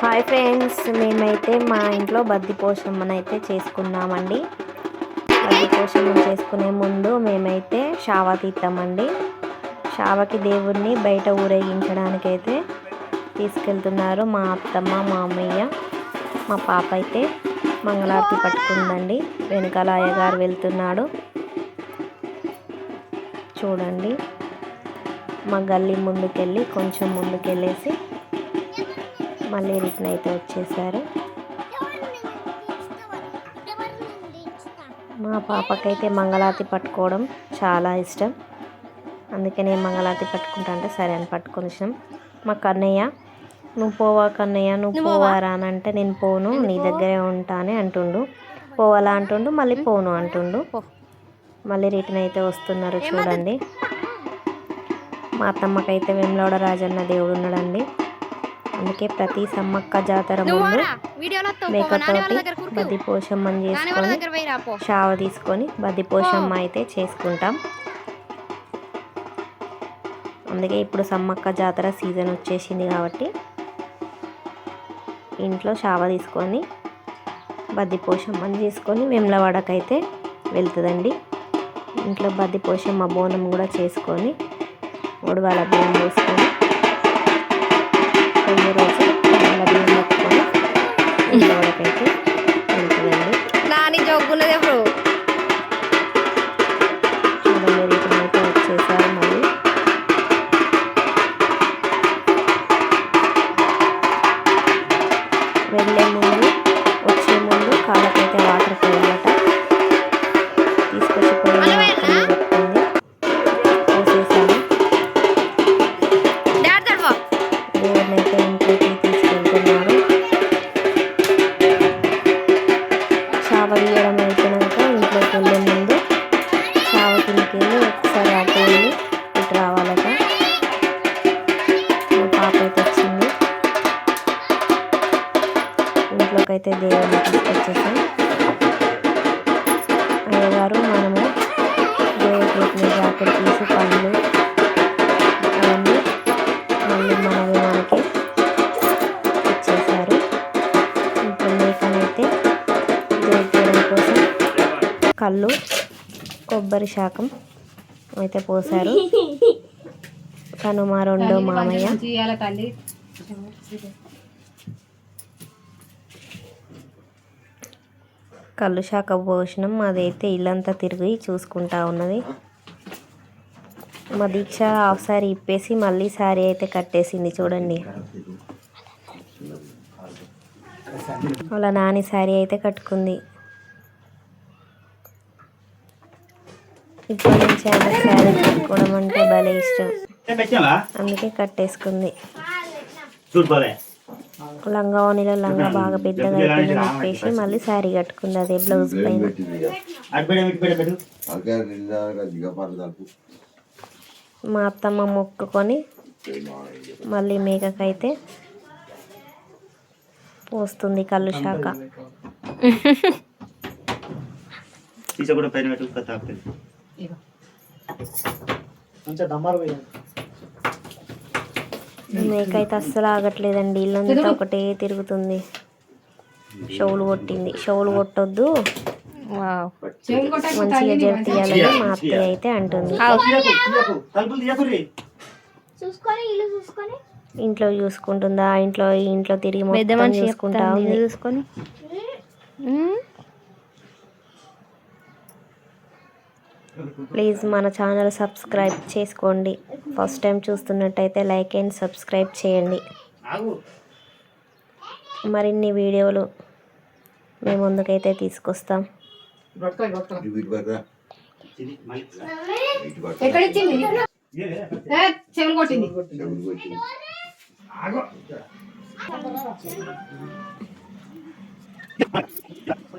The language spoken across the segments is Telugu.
హాయ్ ఫ్రెండ్స్, మేమైతే మా ఇంట్లో బద్ది పోషమ్మనైతే చేసుకున్నామండి. బద్ది పోషమ్మను చేసుకునే ముందు మేమైతే షావా తీస్తామండి. షావకి దేవుడిని బయట ఊరేగించడానికైతే తీసుకెళ్తున్నారు మా అత్తమ్మ, మా అమ్మయ్య. మా పాప అయితే మంగళారతి పట్టుకుందండి. వెనకాల అయ్యగారు వెళ్తున్నాడు చూడండి. మా గల్లీ ముందుకెళ్ళి కొంచెం ముందుకెళ్ళేసి మళ్ళీ రిటర్న్ అయితే వచ్చేసారు. మా పాపకైతే మంగళారతి పట్టుకోవడం చాలా ఇష్టం. అందుకే నేను మంగళారతి పట్టుకుంటా అంటే సరే అని పట్టుకొని వచ్చినాం. మా కన్నయ్య, నువ్వు పోవా కన్నయ్య, నువ్వు పోవారా అని అంటే నేను పోను, నీ దగ్గరే ఉంటా అని అంటుండు. పోవాలా అంటుండు, మళ్ళీ పోను అంటుండు. మళ్ళీ రిటర్న్ అయితే వస్తున్నారు చూడండి. మా అత్తమ్మకైతే వేములవాడ రాజన్న దేవుడు ఉన్నాడండి. అందుకే ప్రతి సమ్మక్క జాతర ముందు మేకతోటి బద్ది పోషమ్మని చేసుకొని షావ తీసుకొని బద్ది పోషమ్మ అయితే చేసుకుంటాం. అందుకే ఇప్పుడు సమ్మక్క జాతర సీజన్ వచ్చేసింది కాబట్టి ఇంట్లో షావ తీసుకొని బద్ది పోషమ్మని చేసుకొని వేములవాడకైతే వెళ్తుందండి. ఇంట్లో బద్ది పోషమ్మ బోనం కూడా చేసుకొని ఉడవాల బియ్యం పోసుకొని రోజు వాళ్ళ బియ్యం పట్టుకొని వేములవాడకైతే వెళ్తుందండి. నాని జోగున్నది ఎప్పుడు చూడండి, రిటర్న్ అయితే వచ్చేసారు. మళ్ళీ వెళ్ళే ముందు వచ్చే ముందు కాళ్ళకైతే వాటర్ పోయాలట. తీసుకొచ్చి పోయింది పోసేసాను. దేవుడినైతే ఇంట్లోకి తీసుకెళ్తున్నారు. షావ తీయడం అయిపోయాక ఇంట్లోకి వెళ్ళే ముందు షావ కిందకి వెళ్ళి ఒకసారి అటు వెళ్ళి ఇటు రావాలట. మా పాప అయితే వచ్చింది. ఇంట్లోకి అయితే దేవుడిని తీసుకొచ్చేసాం. అయ్యగారు మనము దేవుడి జాకెట్ తీసి పళ్ళు అవన్నీ మళ్ళీ మనకి ఇచ్చేసారు. ఇప్పుడు మేకనైతే దేవుడి చేయడం కోసం కళ్ళు, కొబ్బరి శాకం అయితే పోసారు. కనుమ రెండో మామయ్య కళ్ళు శాఖ భోజనం అదైతే ఇల్లంతా తిరిగి చూసుకుంటా ఉన్నది. మా దీక్ష హాఫ్ సారీ ఇప్పేసి మళ్ళీ సారీ అయితే కట్టేసింది చూడండి. వాళ్ళ నాని సారీ అయితే కట్టుకుంది. ఇప్పటి నుంచి ఆమె సారీ కట్టుకోవడం అంటే భలే ఇష్టం, అందుకే కట్టేసుకుంది. లంగావోణిలో లంగా బాగా పెద్దగా అయిపోయిందని చెప్పేసి మళ్ళీ శారీ కట్టుకుంది అదే బ్లౌజ్ పైన. మా అత్తమ్మ మొక్కుకొని మళ్ళీ మేకకైతే పోస్తుంది కళ్ళు శాఖ. మేక అయితే అస్సలు ఆగట్లేదండి. ఇల్లంతా ఒకటే తిరుగుతుంది. షోలు కొట్టింది. షోలు కొట్టొద్దు, మంచిగా జర తీయాలని మా అత్తయ్య అయితే అంటుంది. ఇంట్లో చూసుకుంటుందా, ఇంట్లో తిరిగి మొత్తం చూసుకుంటా ఉంది. ప్లీజ్ మన ఛానల్ సబ్స్క్రైబ్ చేసుకోండి. ఫస్ట్ టైం చూస్తున్నట్టయితే లైక్ అండ్ సబ్స్క్రైబ్ చేయండి. మరిన్ని వీడియోలు మేము ముందుకైతే తీసుకొస్తాం.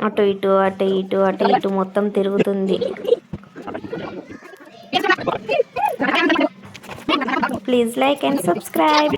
అటు ఇటు అటు ఇటు అటు ఇటు మొత్తం తిరుగుతుంది. Please like and subscribe.